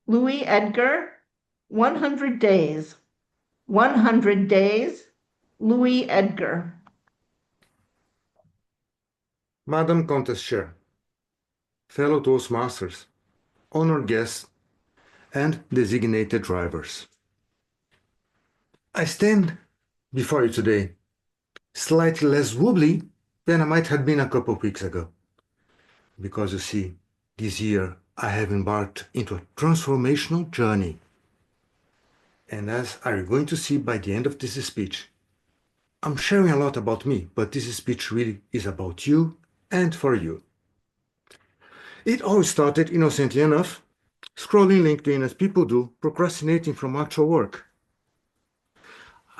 Louis-Edgar, 100 days. 100 days, Louis-Edgar. Madam Contest Chair, fellow Toastmasters, honored guests, and designated drivers. I stand before you today, slightly less wobbly than I might have been a couple of weeks ago. Because you see, this year I have embarked into a transformational journey. And as are you going to see by the end of this speech, I'm sharing a lot about me, but this speech really is about you and for you. It all started innocently enough, scrolling LinkedIn as people do, procrastinating from actual work.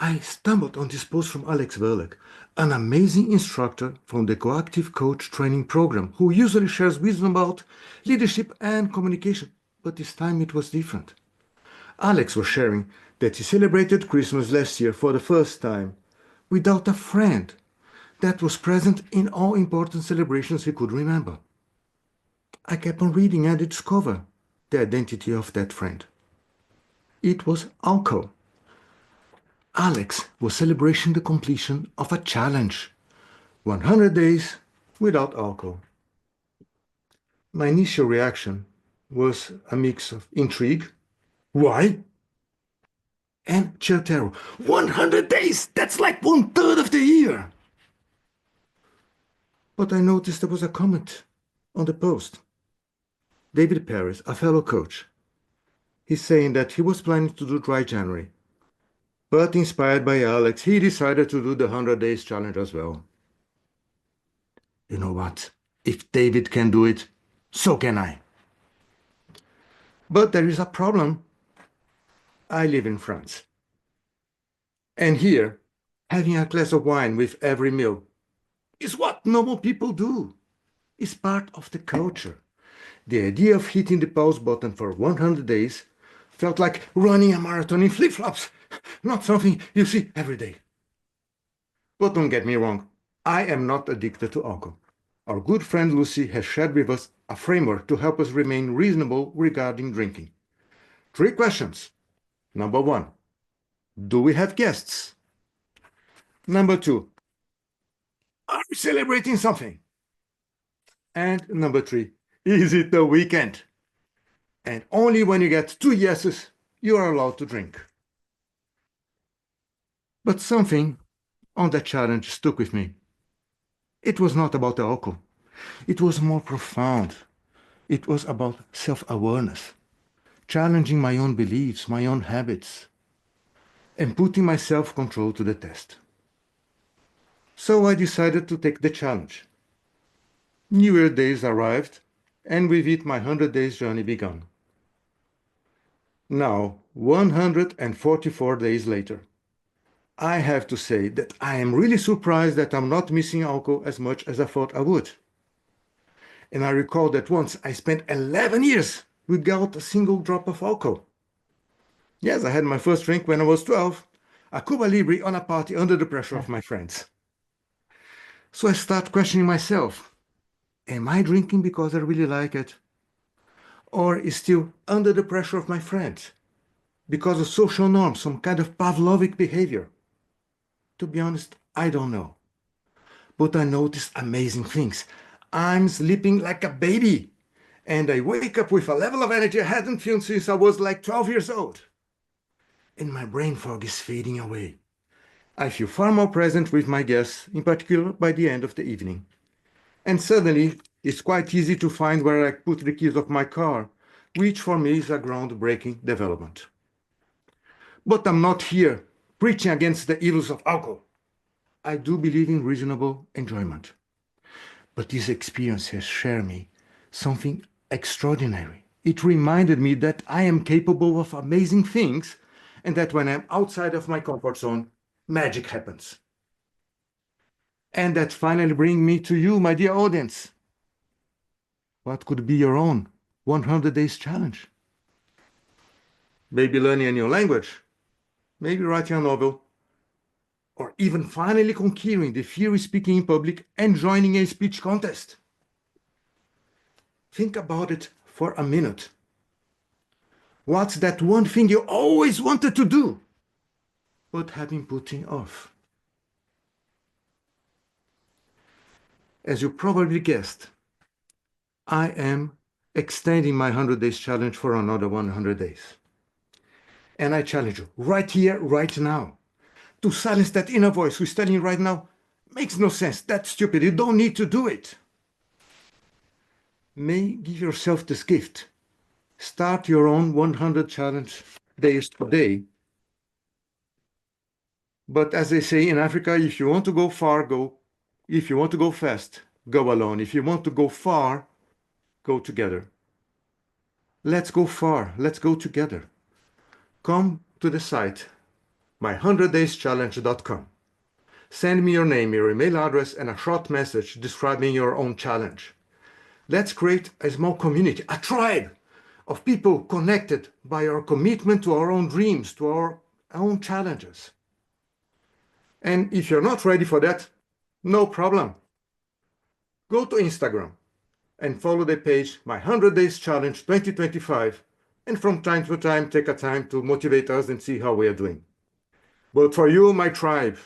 I stumbled on this post from Alex Verlag, an amazing instructor from the Coactive Coach Training Program, who usually shares wisdom about leadership and communication, but this time it was different. Alex was sharing that he celebrated Christmas last year for the first time, without a friend that was present in all important celebrations he could remember. I kept on reading and discovered the identity of that friend. It was alcohol. Alex was celebrating the completion of a challenge, 100 days without alcohol. My initial reaction was a mix of intrigue, why? And sheer terror. 100 days! That's like 1/3 of the year! But I noticed there was a comment on the post. David Paris, a fellow coach, he's saying that he was planning to do dry January. But inspired by Alex, he decided to do the 100 days challenge as well. You know what? If David can do it, so can I. But there is a problem. I live in France. And here, having a glass of wine with every meal is what normal people do. It's part of the culture. The idea of hitting the pause button for 100 days felt like running a marathon in flip-flops, not something you see every day. But don't get me wrong, I am not addicted to alcohol. Our good friend Lucy has shared with us a framework to help us remain reasonable regarding drinking. 3 questions. Number 1, do we have guests? Number 2, are we celebrating something? And number 3, is it the weekend? And only when you get 2 yeses, you are allowed to drink. But something on that challenge stuck with me. It was not about the alcohol. It was more profound. It was about self-awareness, challenging my own beliefs, my own habits, and putting my self-control to the test. So I decided to take the challenge. New Year days arrived, and with it my 100 days journey began. Now, 144 days later, I have to say that I am really surprised that I'm not missing alcohol as much as I thought I would. And I recall that once I spent 11 years without a single drop of alcohol. Yes, I had my first drink when I was 12, a Cuba Libre on a party under the pressure of my friends. So I start questioning myself. Am I drinking because I really like it? Or is still under the pressure of my friends? Because of social norms, some kind of Pavlovic behavior? To be honest, I don't know. But I noticed amazing things. I'm sleeping like a baby. And I wake up with a level of energy I hadn't felt since I was like 12 years old. And my brain fog is fading away. I feel far more present with my guests, in particular by the end of the evening. And suddenly, it's quite easy to find where I put the keys of my car, which for me is a groundbreaking development. But I'm not here preaching against the evils of alcohol. I do believe in reasonable enjoyment. But this experience has shared me something extraordinary. It reminded me that I am capable of amazing things and that when I'm outside of my comfort zone, magic happens. And that finally brings me to you, my dear audience. What could be your own 100 days challenge? Maybe learning a new language, maybe writing a novel, or even finally conquering the fear of speaking in public and joining a speech contest. Think about it for a minute. What's that one thing you always wanted to do, but have been putting off? As you probably guessed, I am extending my 100 days challenge for another 100 days. And I challenge you right here, right now, to silence that inner voice who's telling you right now, makes no sense, that's stupid, you don't need to do it. Give yourself this gift. Start your own 100 challenge days today. But as they say in Africa, if you want to go far, go. If you want to go fast, go alone. If you want to go far, go together. Let's go far. Let's go together. Come to the site, my100dayschallenge.com. Send me your name, your email address, and a short message describing your own challenge. Let's create a small community, a tribe of people connected by our commitment to our own dreams, to our own challenges. And if you're not ready for that, no problem. Go to Instagram and follow the page My 100 Days Challenge 2025, and from time to time take a time to motivate us and see how we are doing. But for you, my tribe,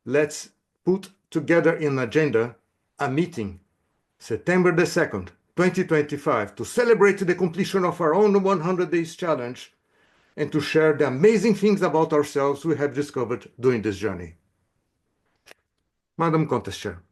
let's put together in agenda a meeting September the 2nd, 2025, to celebrate the completion of our own 100 Days Challenge and to share the amazing things about ourselves we have discovered during this journey. Madam Contest Chair.